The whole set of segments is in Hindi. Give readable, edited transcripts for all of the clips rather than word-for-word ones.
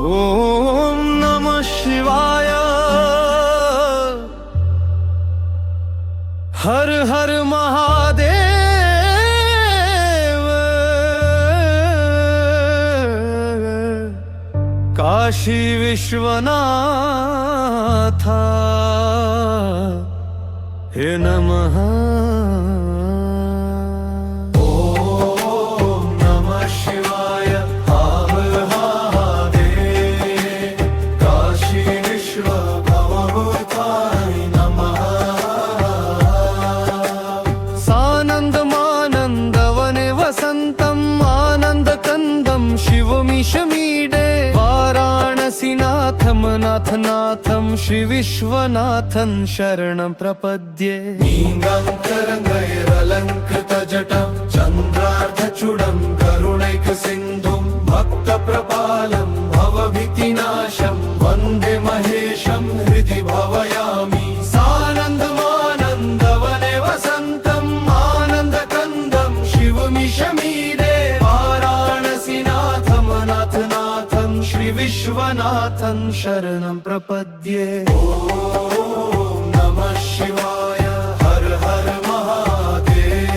ॐ नमः शिवाय। हर हर महादेव। काशी विश्वनाथ हे नमः। शिवमीशमीडे वाराणसीनाथं नाथनाथं श्री विश्वनाथं शरणं प्रपद्ये। नीलाम्बरधरलङ्कृतजटं चन्द्रार्धचूडं करुणैकसिन्धुं भक्तप्रपालं भवभीतिनाशं वन्दे महेशं हृदि भावयामि। सानन्दमानन्दवने वसन्तम् आनन्दकन्दं शिवमीशमीडे नाथनाथं श्री विश्वनाथं शरणं प्रपद्ये। ॐ नमः शिवाय। हर हर महादेव।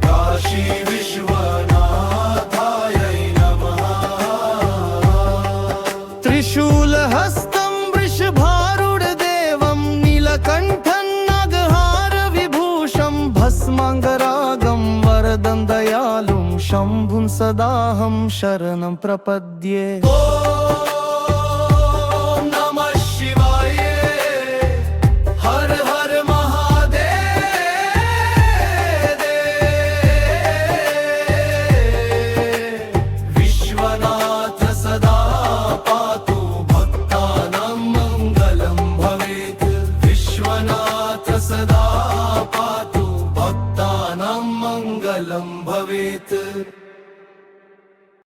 काशी विश्वनाथाय नमः। त्रिशूलहस्तं वृषभारूढदेवं नीलकण्ठं नागहारविभूषं भस्माङ्गरागं वरदं दयालुं शम्भुं सदाहं शरणं प्रपद्ये। ॐ नमः शिवाय। हर हर महादेव। विश्वनाथ सदा पातु भक्तानां मङ्गलं भवेत्। विश्वनाथ सदा पातु भक्तानां मङ्गलं भवेत्।